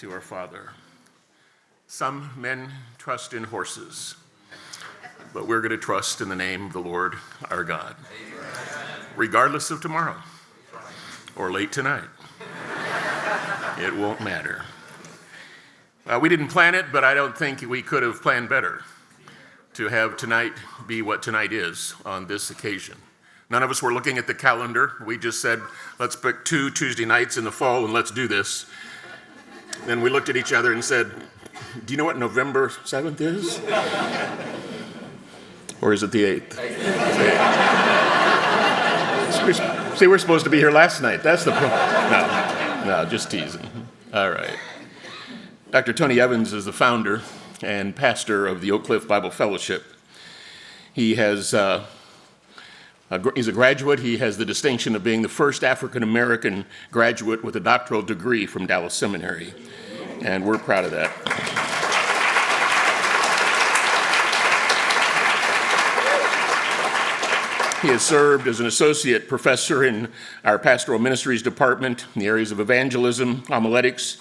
to our Father. Some men trust in horses, but we're going to trust in the name of the Lord our God, regardless of tomorrow or late tonight. It won't matter. We didn't plan it, but I don't think we could have planned better to have tonight be what tonight is on this occasion. None of us were looking at the calendar. We just said, let's pick 2 Tuesday nights in the fall and let's do this. Then we looked at each other and said, do you know what November 7th is? Or is it the 8th? See, we're supposed to be here last night. That's the problem. No, just teasing. All right. Dr. Tony Evans is the founder and pastor of the Oak Cliff Bible Fellowship. He's a graduate. He has the distinction of being the first African-American graduate with a doctoral degree from Dallas Seminary, and we're proud of that. He has served as an associate professor in our pastoral ministries department in the areas of evangelism, homiletics,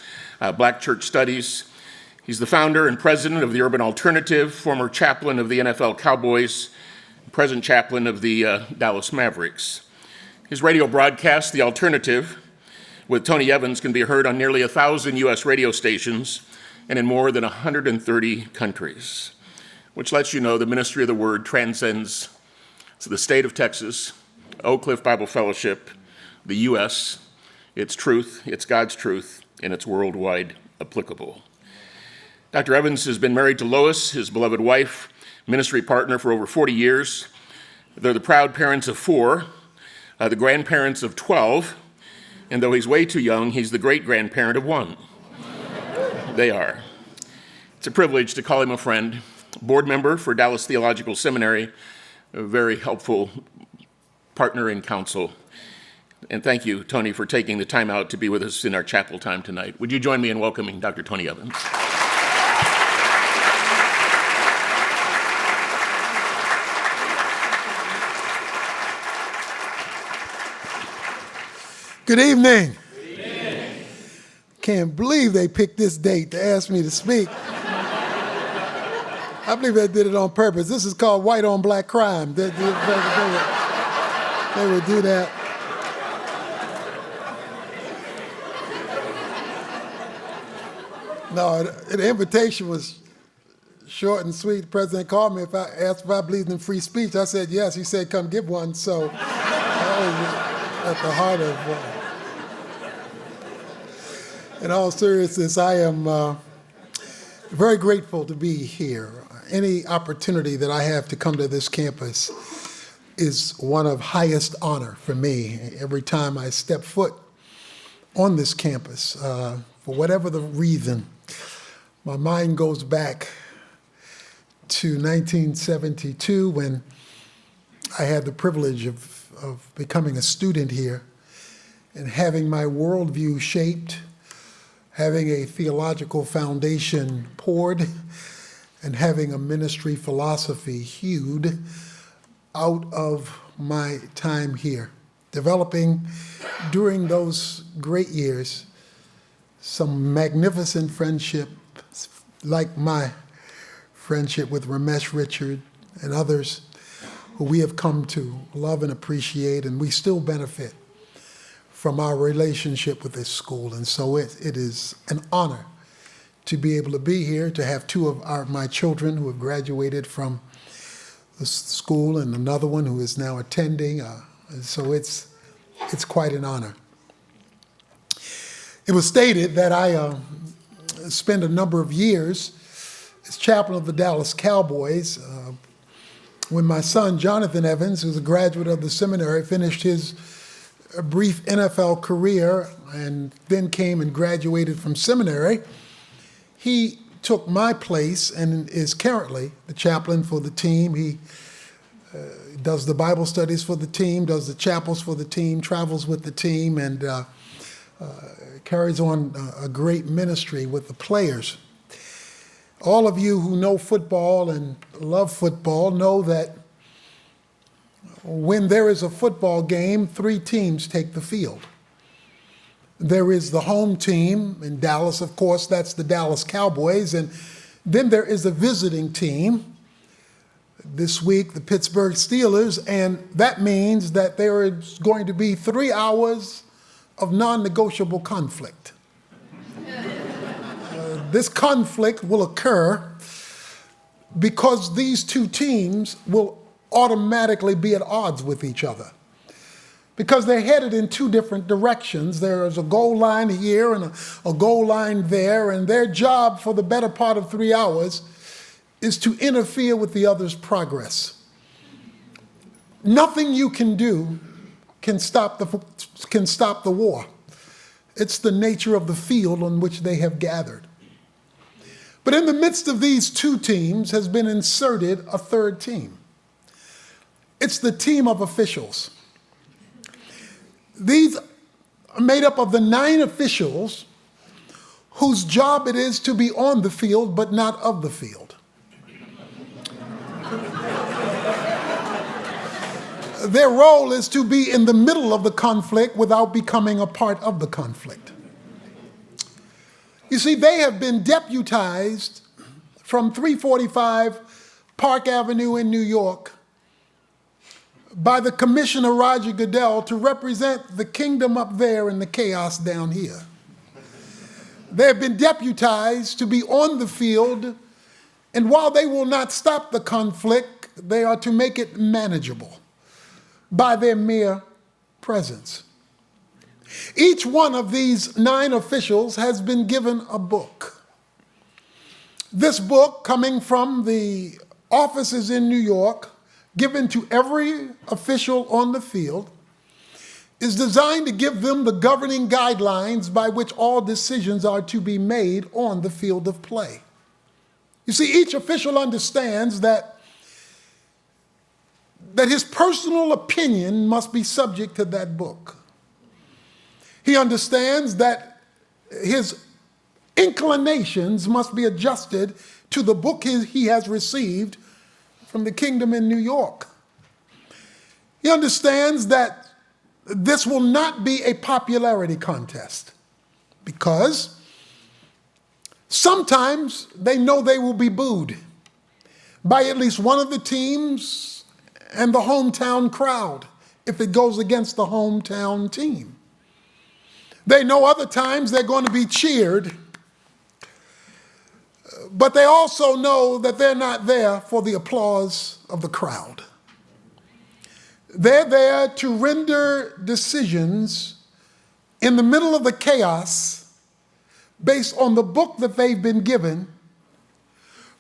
Black church studies. He's the founder and president of the Urban Alternative, former chaplain of the NFL Cowboys, present chaplain of the Dallas Mavericks. His radio broadcast, The Alternative, with Tony Evans, can be heard on nearly 1,000 U.S. radio stations and in more than 130 countries, which lets you know the ministry of the word transcends the state of Texas, Oak Cliff Bible Fellowship, the U.S., its truth, it's God's truth, and it's worldwide applicable. Dr. Evans has been married to Lois, his beloved wife, ministry partner for over 40 years. They're the proud parents of 4, the grandparents of 12, and though he's way too young, he's the great-grandparent of 1. They are. It's a privilege to call him a friend, board member for Dallas Theological Seminary, a very helpful partner in counsel. And thank you, Tony, for taking the time out to be with us in our chapel time tonight. Would you join me in welcoming Dr. Tony Evans? Good evening. Good evening. Can't believe they picked this date to ask me to speak. I believe they did it on purpose. This is called white on black crime. They would do that. No, the invitation was short and sweet. The president called me. Asked if I believed in free speech. I said yes. He said, come give one. So that was at the heart of in all seriousness, I am very grateful to be here. Any opportunity that I have to come to this campus is one of highest honor for me. Every time I step foot on this campus, for whatever the reason, my mind goes back to 1972 when I had the privilege of becoming a student here and having my worldview shaped, having a theological foundation poured, and having a ministry philosophy hewed out of my time here, developing during those great years some magnificent friendships like my friendship with Ramesh Richard and others who we have come to love and appreciate, and we still benefit from our relationship with this school. And so it is an honor to be able to be here, to have 2 of my children who have graduated from the school and another one who is now attending. So it's quite an honor. It was stated that I spent a number of years as chaplain of the Dallas Cowboys. When my son, Jonathan Evans, who's a graduate of the seminary, finished his brief NFL career and then came and graduated from seminary, he took my place and is currently the chaplain for the team. He does the Bible studies for the team, does the chapels for the team, travels with the team, and carries on a great ministry with the players. All of you who know football and love football know that when there is a football game, 3 teams take the field. There is the home team in Dallas, of course, that's the Dallas Cowboys. And then there is a visiting team, this week, the Pittsburgh Steelers, and that means that there is going to be 3 hours of non-negotiable conflict. This conflict will occur because these two teams will automatically be at odds with each other, because they're headed in two different directions. There is a goal line here and a goal line there, and their job for the better part of 3 hours is to interfere with the other's progress. Nothing you can do can stop the war. It's the nature of the field on which they have gathered. But in the midst of these two teams has been inserted a third team. It's the team of officials. These are made up of the 9 officials whose job it is to be on the field but not of the field. Their role is to be in the middle of the conflict without becoming a part of the conflict. You see, they have been deputized from 345 Park Avenue in New York by the Commissioner Roger Goodell to represent the kingdom up there and the chaos down here. They have been deputized to be on the field, and while they will not stop the conflict, they are to make it manageable by their mere presence. Each one of these 9 officials has been given a book. This book, coming from the offices in New York, given to every official on the field, is designed to give them the governing guidelines by which all decisions are to be made on the field of play. You see, each official understands that his personal opinion must be subject to that book. He understands that his inclinations must be adjusted to the book he has received from the kingdom in New York. He understands that this will not be a popularity contest, because sometimes they know they will be booed by at least one of the teams and the hometown crowd if it goes against the hometown team. They know other times they're going to be cheered, but they also know that they're not there for the applause of the crowd. They're there to render decisions in the middle of the chaos based on the book that they've been given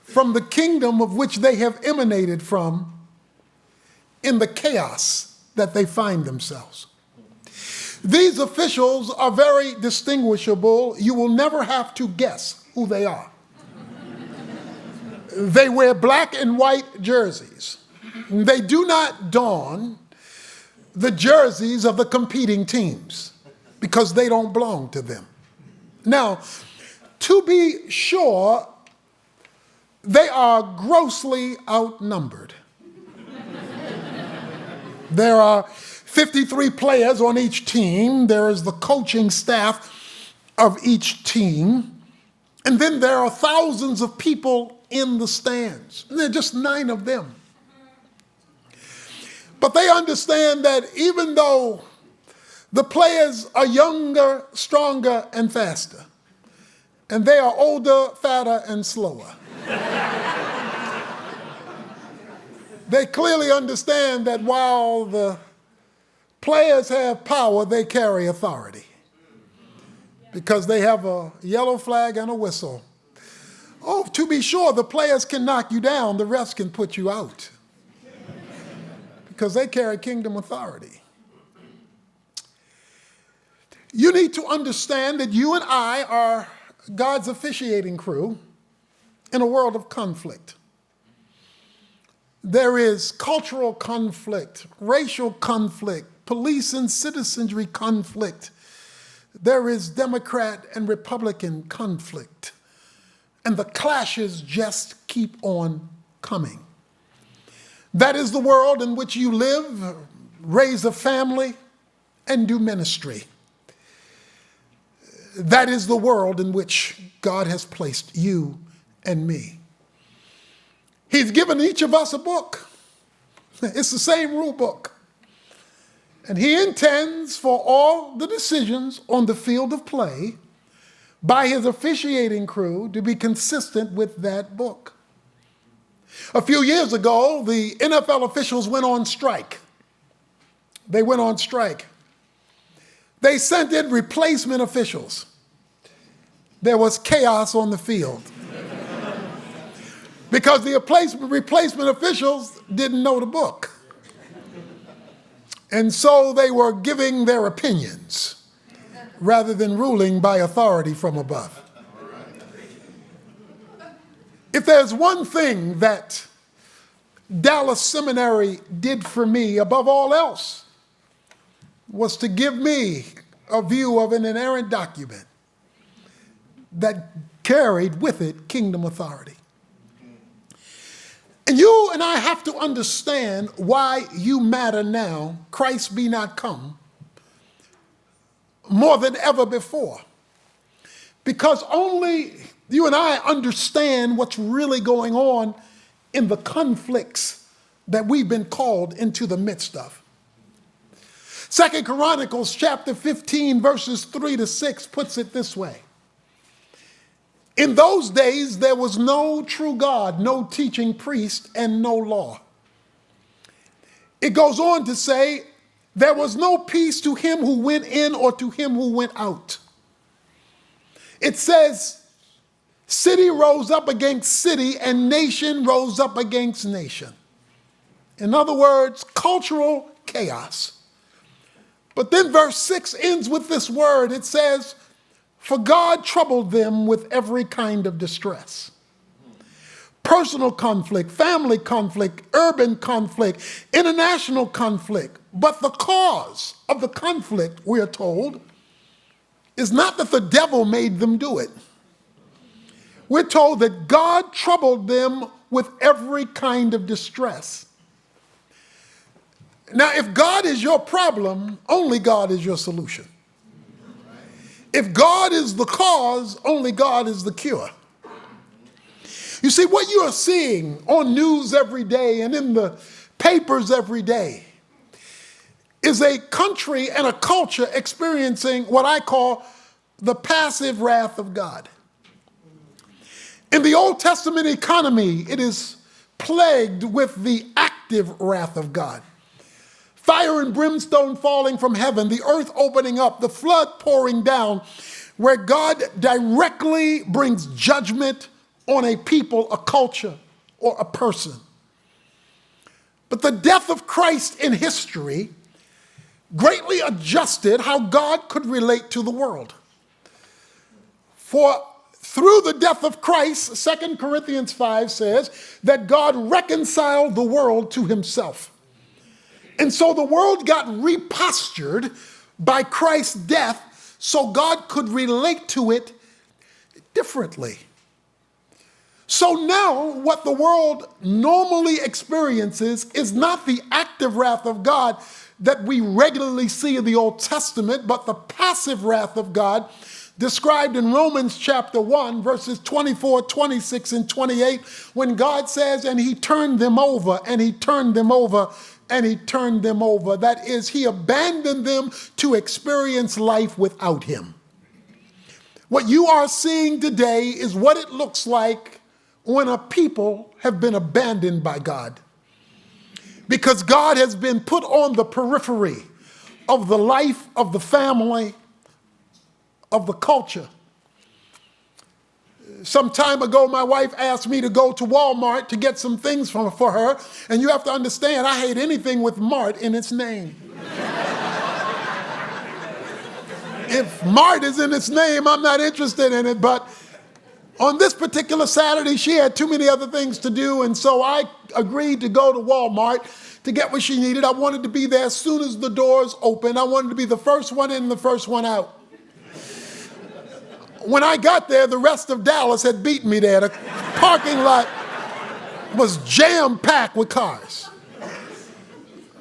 from the kingdom of which they have emanated from in the chaos that they find themselves. These officials are very distinguishable. You will never have to guess who they are. They wear black and white jerseys. They do not don the jerseys of the competing teams because they don't belong to them. Now, to be sure, they are grossly outnumbered. There are 53 players on each team. There is the coaching staff of each team. And then there are thousands of people in the stands. And there are just 9 of them. But they understand that even though the players are younger, stronger, and faster, and they are older, fatter, and slower, they clearly understand that while the players have power, they carry authority, because they have a yellow flag and a whistle. Oh, to be sure, the players can knock you down, the refs can put you out, because they carry kingdom authority. You need to understand that you and I are God's officiating crew in a world of conflict. There is cultural conflict, racial conflict, police and citizenry conflict. There is Democrat and Republican conflict. And the clashes just keep on coming. That is the world in which you live, raise a family, and do ministry. That is the world in which God has placed you and me. He's given each of us a book. It's the same rule book. And he intends for all the decisions on the field of play by his officiating crew to be consistent with that book. A few years ago, the NFL officials went on strike. They went on strike. They sent in replacement officials. There was chaos on the field because the replacement officials didn't know the book. And so they were giving their opinions rather than ruling by authority from above. If there's one thing that Dallas Seminary did for me above all else, was to give me a view of an inerrant document that carried with it kingdom authority. And you and I have to understand why you matter now, Christ be not come, more than ever before. Because only you and I understand what's really going on in the conflicts that we've been called into the midst of. 2 Chronicles chapter 15, verses 3-6 puts it this way. In those days, there was no true God, no teaching priest, and no law. It goes on to say, there was no peace to him who went in or to him who went out. It says, city rose up against city and nation rose up against nation. In other words, cultural chaos. But then verse 6 ends with this word. It says, for God troubled them with every kind of distress. Personal conflict, family conflict, urban conflict, international conflict. But the cause of the conflict, we are told, is not that the devil made them do it. We're told that God troubled them with every kind of distress. Now, if God is your problem, only God is your solution. If God is the cause, only God is the cure. You see, what you are seeing on news every day and in the papers every day is a country and a culture experiencing what I call the passive wrath of God. In the Old Testament economy, it is plagued with the active wrath of God. Fire and brimstone falling from heaven, the earth opening up, the flood pouring down, where God directly brings judgment on a people, a culture, or a person. But the death of Christ in history greatly adjusted how God could relate to the world. For through the death of Christ, 2 Corinthians 5 says that God reconciled the world to himself. And so the world got repostured by Christ's death so God could relate to it differently. So now what the world normally experiences is not the active wrath of God that we regularly see in the Old Testament, but the passive wrath of God described in Romans chapter 1, verses 24, 26, and 28, when God says, and he turned them over, and he turned them over, and he turned them over. That is, he abandoned them to experience life without him. What you are seeing today is what it looks like when a people have been abandoned by God. Because God has been put on the periphery of the life of the family, of the culture. Some time ago, my wife asked me to go to Walmart to get some things for her. And you have to understand, I hate anything with Mart in its name. If Mart is in its name, I'm not interested in it. But on this particular Saturday, she had too many other things to do. And so I agreed to go to Walmart to get what she needed. I wanted to be there as soon as the doors opened. I wanted to be the first one in and the first one out. When I got there, the rest of Dallas had beaten me there. The parking lot was jam-packed with cars.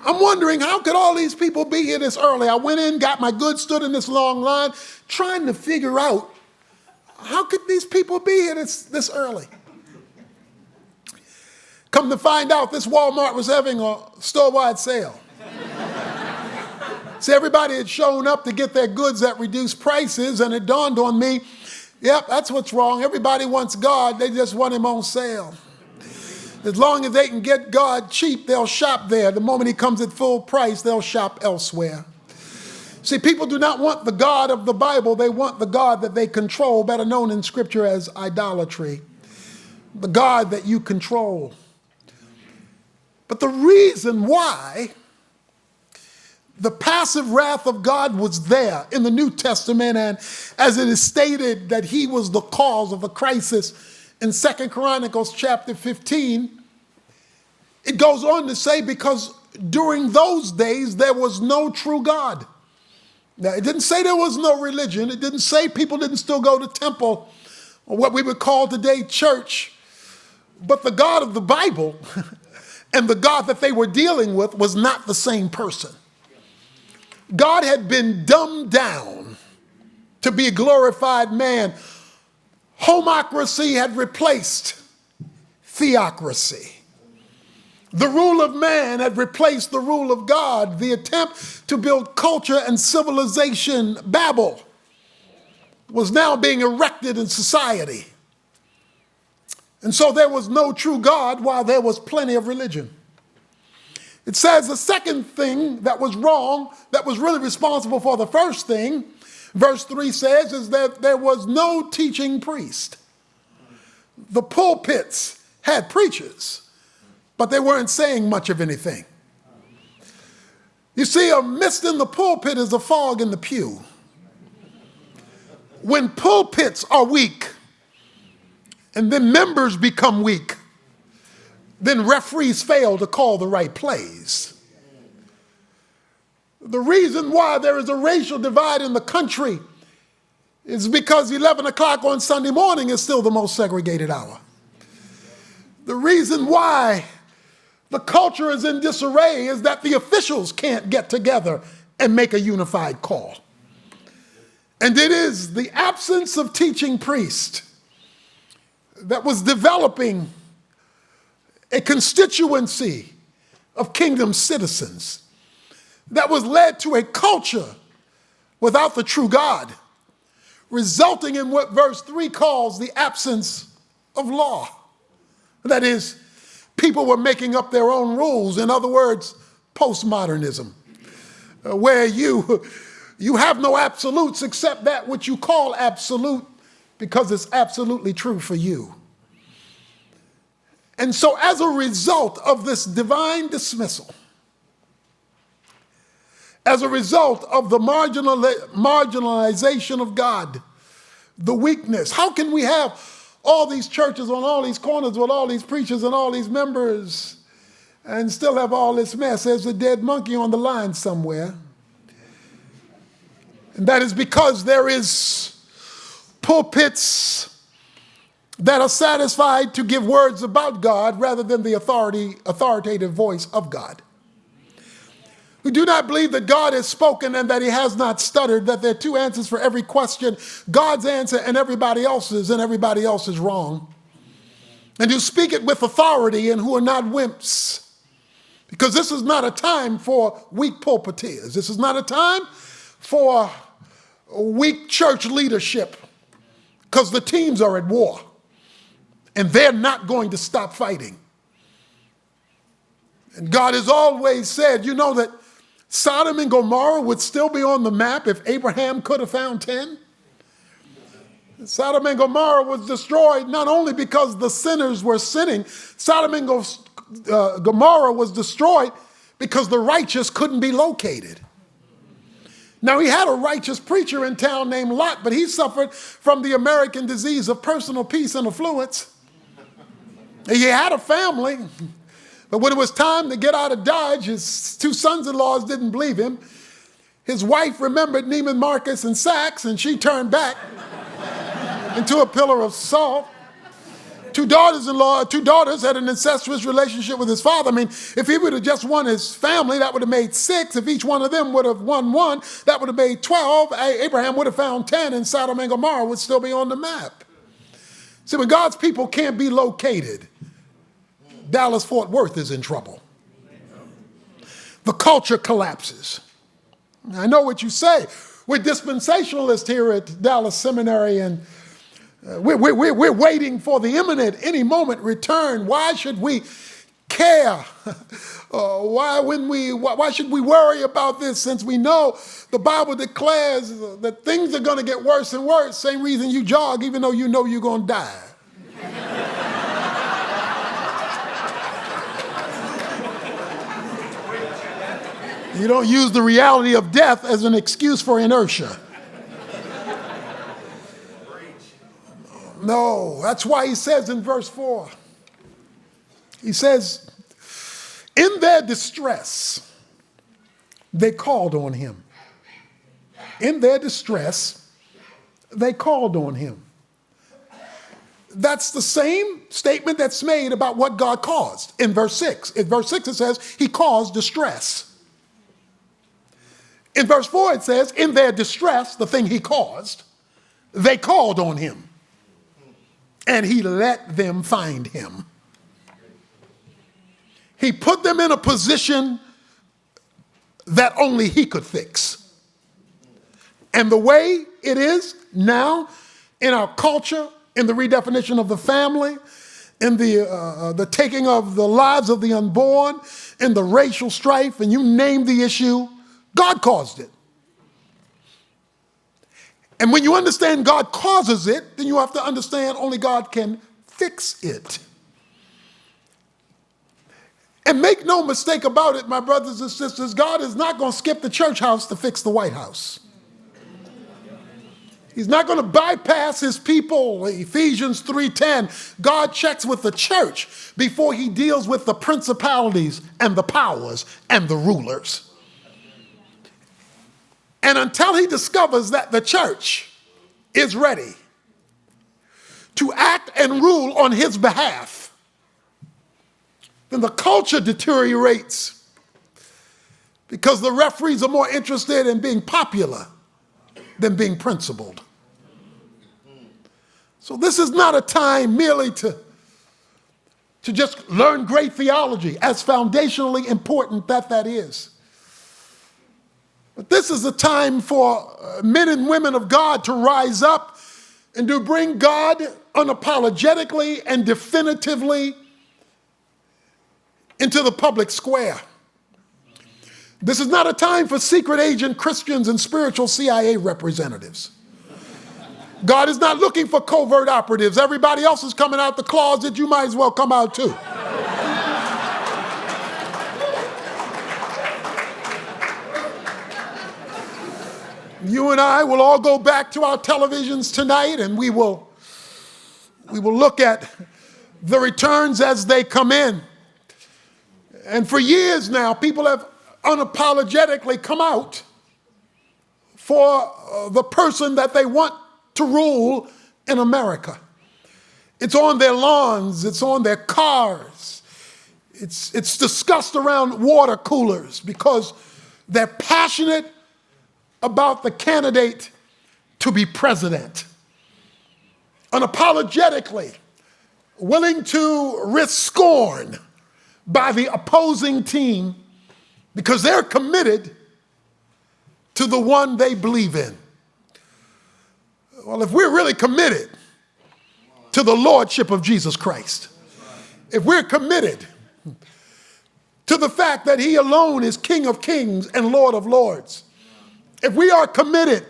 I'm wondering, how could all these people be here this early? I went in, got my goods, stood in this long line, trying to figure out, how could these people be here this early? Come to find out, this Walmart was having a store-wide sale. See, everybody had shown up to get their goods at reduced prices, and it dawned on me, yep, that's what's wrong. Everybody wants God, they just want him on sale. As long as they can get God cheap, they'll shop there. The moment he comes at full price, they'll shop elsewhere. See, people do not want the God of the Bible. They want the God that they control, better known in Scripture as idolatry. The God that you control. But the reason why the passive wrath of God was there in the New Testament, and as it is stated that he was the cause of the crisis in 2 Chronicles chapter 15, it goes on to say because during those days there was no true God. Now, it didn't say there was no religion. It didn't say people didn't still go to temple or what we would call today church. But the God of the Bible and the God that they were dealing with was not the same person. God had been dumbed down to be a glorified man. Homocracy had replaced theocracy. The rule of man had replaced the rule of God. The attempt to build culture and civilization, Babel, was now being erected in society. And so there was no true God while there was plenty of religion. It says the second thing that was wrong, that was really responsible for the first thing, verse 3 says, is that there was no teaching priest. The pulpits had preachers, but they weren't saying much of anything. You see, a mist in the pulpit is a fog in the pew. When pulpits are weak, and then members become weak, then referees fail to call the right plays. The reason why there is a racial divide in the country is because 11 o'clock on Sunday morning is still the most segregated hour. The reason why the culture is in disarray is that the officials can't get together and make a unified call. And it is the absence of teaching priests that was developing a constituency of kingdom citizens that was led to a culture without the true God, resulting in what verse 3 calls the absence of law. That is, people were making up their own rules. In other words, postmodernism, where you have no absolutes except that which you call absolute because it's absolutely true for you. And so as a result of this divine dismissal, as a result of the marginalization of God, the weakness, how can we have all these churches on all these corners with all these preachers and all these members and still have all this mess? There's a dead monkey on the line somewhere. And that is because there is pulpits that are satisfied to give words about God rather than the authoritative voice of God. We do not believe that God has spoken and that he has not stuttered, that there are two answers for every question, God's answer and everybody else is wrong. And who speak it with authority and who are not wimps. Because this is not a time for weak pulpiteers. This is not a time for weak church leadership, because the teams are at war. And they're not going to stop fighting. And God has always said, you know, that Sodom and Gomorrah would still be on the map if Abraham could have found 10. Sodom and Gomorrah was destroyed not only because the sinners were sinning. Sodom and Gomorrah was destroyed because the righteous couldn't be located. Now, he had a righteous preacher in town named Lot, but he suffered from the American disease of personal peace and affluence. He had a family, but when it was time to get out of Dodge, his two sons-in-laws didn't believe him. His wife remembered Neiman Marcus and Saks, and she turned back into a pillar of salt. Two daughters-in-law, two daughters had an incestuous relationship with his father. I mean, if he would have just won his family, that would have made 6. If each one of them would have won 1, that would have made 12. Abraham would have found 10, and Sodom and Gomorrah would still be on the map. See, when God's people can't be located, Dallas-Fort Worth is in trouble. The culture collapses. I know what you say. We're dispensationalists here at Dallas Seminary, and we're waiting for the imminent, any moment return. Why should we care? Why should we worry about this, since we know the Bible declares that things are going to get worse and worse? Same reason you jog, even though you know you're going to die. You don't use the reality of death as an excuse for inertia. No, that's why he says in verse 4, he says, in their distress, they called on him. In their distress, they called on him. That's the same statement that's made about what God caused in verse 6. In verse 6 it says, he caused distress. In verse 4 it says, in their distress, the thing he caused, they called on him. And he let them find him. He put them in a position that only he could fix. And the way it is now in our culture, in the redefinition of the family, in the taking of the lives of the unborn, in the racial strife, and you name the issue, God caused it. And when you understand God causes it, then you have to understand only God can fix it. And make no mistake about it, my brothers and sisters, God is not going to skip the church house to fix the White House. He's not going to bypass his people. Ephesians 3:10, God checks with the church before he deals with the principalities and the powers and the rulers. And until he discovers that the church is ready to act and rule on his behalf, then the culture deteriorates, because the referees are more interested in being popular than being principled. So this is not a time merely to just learn great theology, as foundationally important that is. But this is a time for men and women of God to rise up and to bring God unapologetically and definitively into the public square. This is not a time for secret agent Christians and spiritual CIA representatives. God is not looking for covert operatives. Everybody else is coming out the closet. You might as well come out too. You and I will all go back to our televisions tonight, and we will look at the returns as they come in. And for years now, people have unapologetically come out for the person that they want to rule in America. It's on their lawns, it's on their cars, it's discussed around water coolers, because they're passionate about the candidate to be president. Unapologetically willing to risk scorn by the opposing team because they're committed to the one they believe in. Well, if we're really committed to the lordship of Jesus Christ, if we're committed to the fact that he alone is King of Kings and Lord of Lords, if we are committed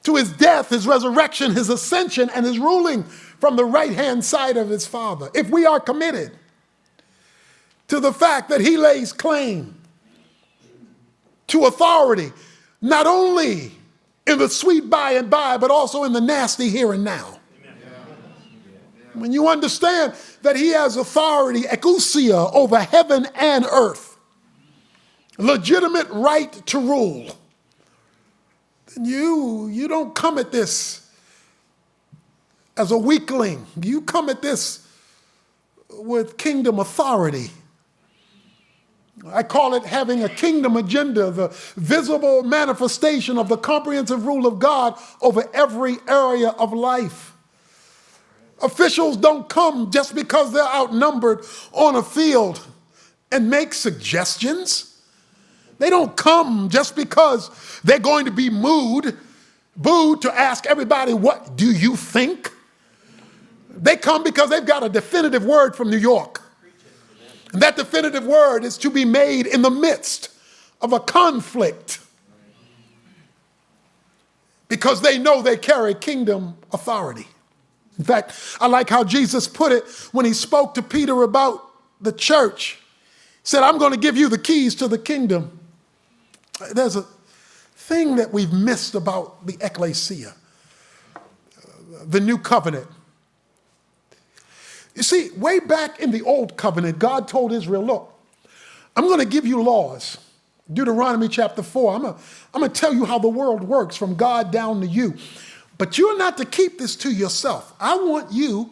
to his death, his resurrection, his ascension, and his ruling from the right-hand side of his Father, if we are committed to the fact that he lays claim to authority, not only in the sweet by and by, but also in the nasty here and now. When you understand that he has authority, exousia, over heaven and earth, legitimate right to rule, then you don't come at this as a weakling. You come at this with kingdom authority. I call it having a kingdom agenda, the visible manifestation of the comprehensive rule of God over every area of life. Officials don't come just because they're outnumbered on a field and make suggestions. They don't come just because they're going to be booed to ask everybody, what do you think? They come because they've got a definitive word from New York. And that definitive word is to be made in the midst of a conflict, because they know they carry kingdom authority. In fact, I like how Jesus put it when he spoke to Peter about the church. He said, I'm going to give you the keys to the kingdom. There's a thing that we've missed about the ecclesia, the new covenant. You see, way back in the old covenant, God told Israel, look, I'm going to give you laws. Deuteronomy chapter 4, I'm going to tell you how the world works from God down to you. But you're not to keep this to yourself. I want you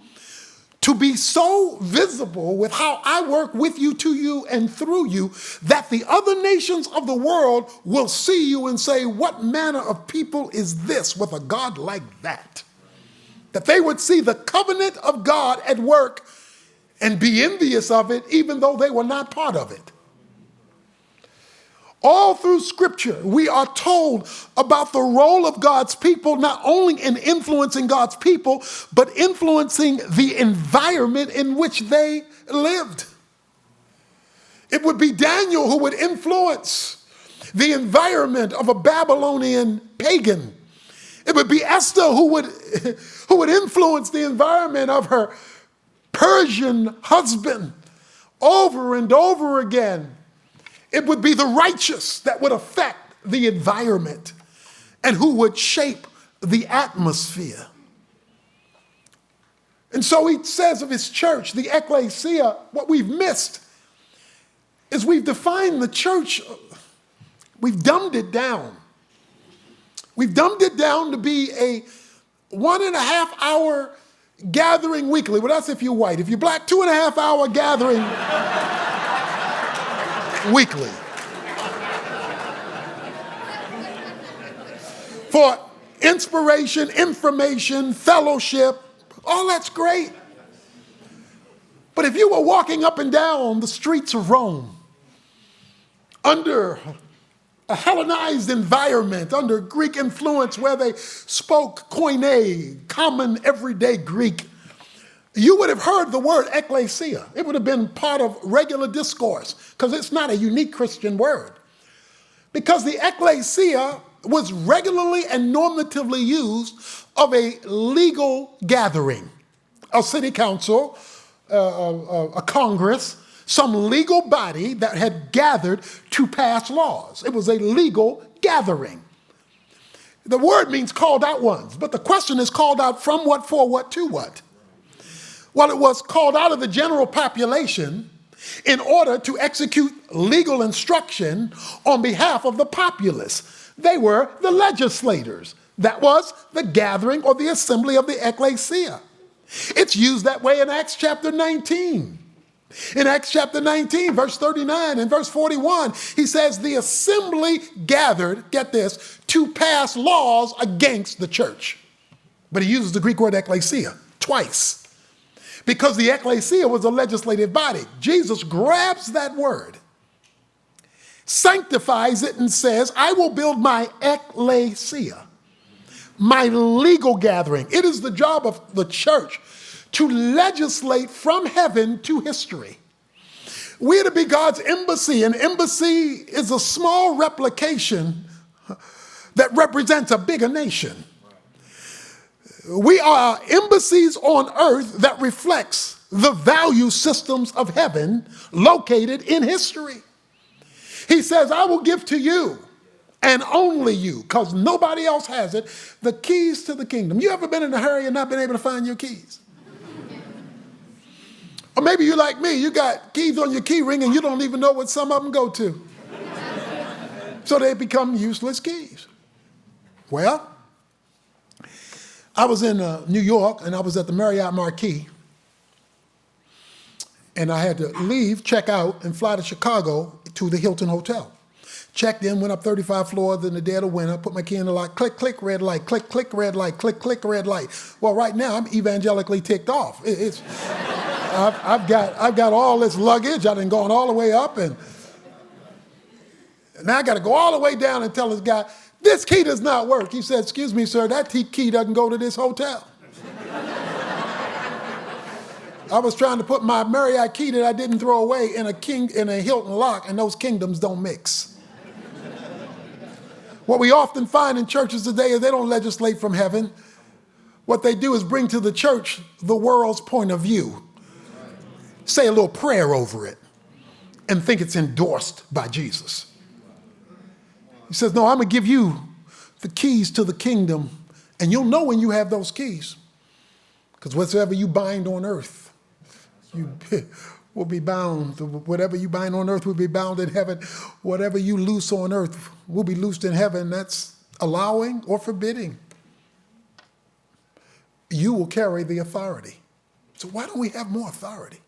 to be so visible with how I work with you, to you, and through you, that the other nations of the world will see you and say, what manner of people is this with a God like that? That they would see the covenant of God at work and be envious of it, even though they were not part of it. All through Scripture, we are told about the role of God's people, not only in influencing God's people, but influencing the environment in which they lived. It would be Daniel who would influence the environment of a Babylonian pagan. It would be Esther who would influence the environment of her Persian husband over and over again. It would be the righteous that would affect the environment and who would shape the atmosphere. And so he says of his church, the ecclesia, what we've missed is we've defined the church, we've dumbed it down. We've dumbed it down to be a 1.5 hour gathering weekly. Well, that's if you're white. If you're black, 2.5 hour gathering weekly. For inspiration, information, fellowship, all that's great. But if you were walking up and down the streets of Rome under a Hellenized environment, under Greek influence where they spoke koine, common everyday Greek, you would have heard the word ecclesia. It would have been part of regular discourse, because it's not a unique Christian word. Because the ecclesia was regularly and normatively used of a legal gathering, a city council, a Congress, some legal body that had gathered to pass laws. It was a legal gathering. The word means called out ones, but the question is called out from what, for what, to what? Well, it was called out of the general population in order to execute legal instruction on behalf of the populace. They were the legislators. That was the gathering or the assembly of the ecclesia. It's used that way in Acts chapter 19. In Acts chapter 19, verse 39 and verse 41, he says the assembly gathered, get this, to pass laws against the church. But he uses the Greek word ecclesia twice, because the ecclesia was a legislative body. Jesus grabs that word, sanctifies it, and says, I will build my ecclesia, my legal gathering. It is the job of the church to legislate from heaven to history. We are to be God's embassy. An embassy is a small replication that represents a bigger nation. We are embassies on earth that reflects the value systems of heaven located in history. He says, I will give to you, and only you, because nobody else has it, the keys to the kingdom. You ever been in a hurry and not been able to find your keys? Or maybe you're like me, you got keys on your key ring and you don't even know what some of them go to. So they become useless keys. Well, I was in New York and I was at the Marriott Marquis. And I had to leave, check out, and fly to Chicago to the Hilton Hotel. Checked in, went up 35 floors in the dead of winter, put my key in the lock, click, click, red light, click, click, red light, click, click, red light. Well, right now, I'm evangelically ticked off. I've got all this luggage. I've been going all the way up, and now I got to go all the way down and tell this guy, this key does not work. He said, excuse me, sir, that key doesn't go to this hotel. I was trying to put my Marriott key that I didn't throw away in a Hilton lock, and those kingdoms don't mix. What we often find in churches today is they don't legislate from heaven. What they do is bring to the church the world's point of view, say a little prayer over it, and think it's endorsed by Jesus. He says, no, I'm going to give you the keys to the kingdom, and you'll know when you have those keys, because whatsoever you bind on earth, you will be bound. Whatever you bind on earth will be bound in heaven. Whatever you loose on earth will be loosed in heaven. That's allowing or forbidding. You will carry the authority. So why don't we have more authority?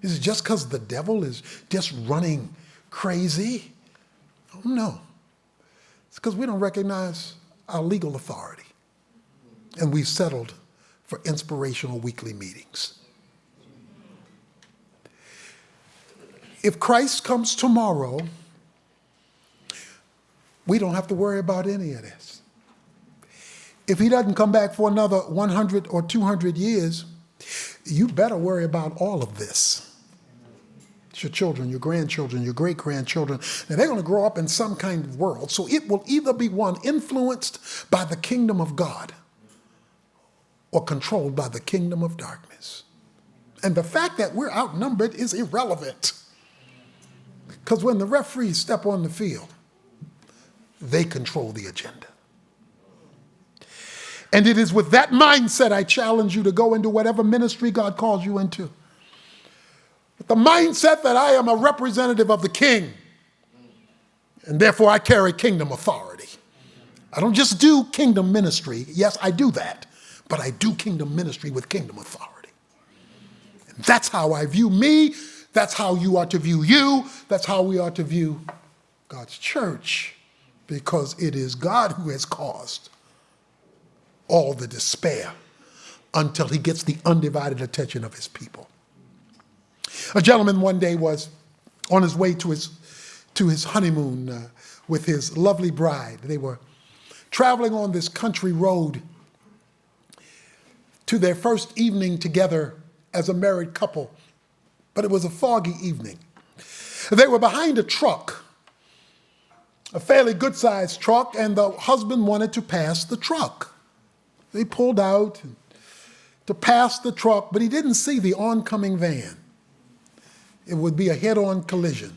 Is it just because the devil is just running crazy? Oh, no. It's because we don't recognize our legal authority. And we've settled for inspirational weekly meetings. If Christ comes tomorrow, we don't have to worry about any of this. If he doesn't come back for another 100 or 200 years, you better worry about all of this. It's your children, your grandchildren, your great-grandchildren. Now, they're going to grow up in some kind of world. So it will either be one influenced by the kingdom of God or controlled by the kingdom of darkness. And the fact that we're outnumbered is irrelevant. Because when the referees step on the field, they control the agenda. And it is with that mindset I challenge you to go into whatever ministry God calls you into. With the mindset that I am a representative of the King, and therefore I carry kingdom authority. I don't just do kingdom ministry. Yes, I do that. But I do kingdom ministry with kingdom authority. And that's how I view me. That's how you are to view you. That's how we are to view God's church, because it is God who has caused all the despair until he gets the undivided attention of his people. A gentleman one day was on his way to his honeymoon with his lovely bride. They were traveling on this country road to their first evening together as a married couple. But it was a foggy evening. They were behind a truck, a fairly good-sized truck, and the husband wanted to pass the truck. They pulled out to pass the truck, but he didn't see the oncoming van. It would be a head-on collision.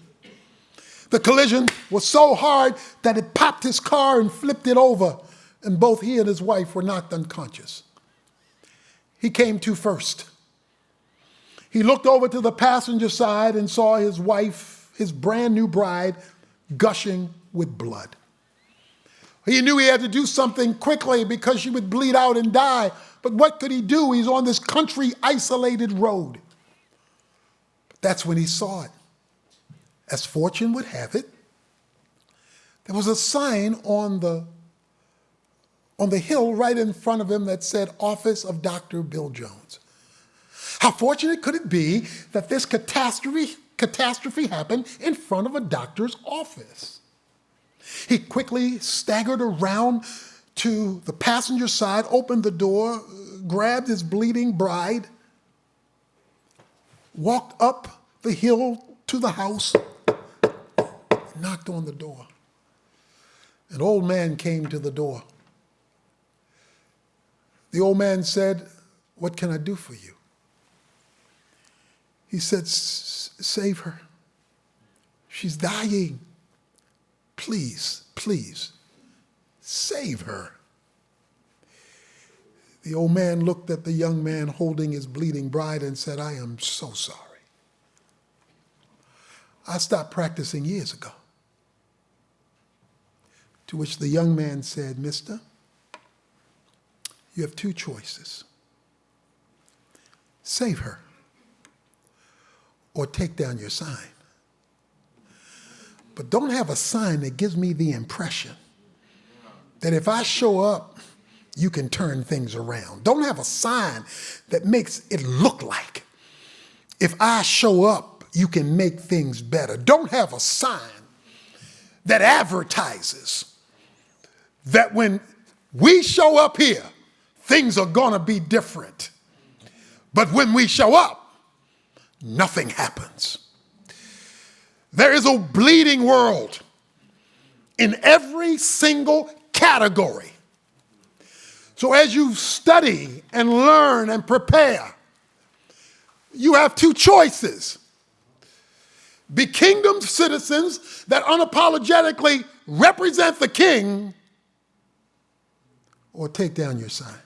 The collision was so hard that it popped his car and flipped it over, and both he and his wife were knocked unconscious. He came to first. He looked over to the passenger side and saw his wife, his brand new bride, gushing with blood. He knew he had to do something quickly because she would bleed out and die. But what could he do? He's on this country isolated road. But that's when he saw it. As fortune would have it, there was a sign on the hill right in front of him that said, Office of Dr. Bill Jones. How fortunate could it be that this catastrophe happened in front of a doctor's office? He quickly staggered around to the passenger side, opened the door, grabbed his bleeding bride, walked up the hill to the house, knocked on the door. An old man came to the door. The old man said, "What can I do for you?" He said, "Save her. She's dying. Please, please, save her." The old man looked at the young man holding his bleeding bride and said, "I am so sorry. I stopped practicing years ago." To which the young man said, "Mister, you have two choices. Save her, or take down your sign. But don't have a sign that gives me the impression that if I show up, you can turn things around. Don't have a sign that makes it look like if I show up, you can make things better. Don't have a sign that advertises that when we show up here, things are going to be different. But when we show up, nothing happens. There is a bleeding world in every single category. So as you study and learn and prepare, you have two choices. Be kingdom citizens that unapologetically represent the king, or take down your sign.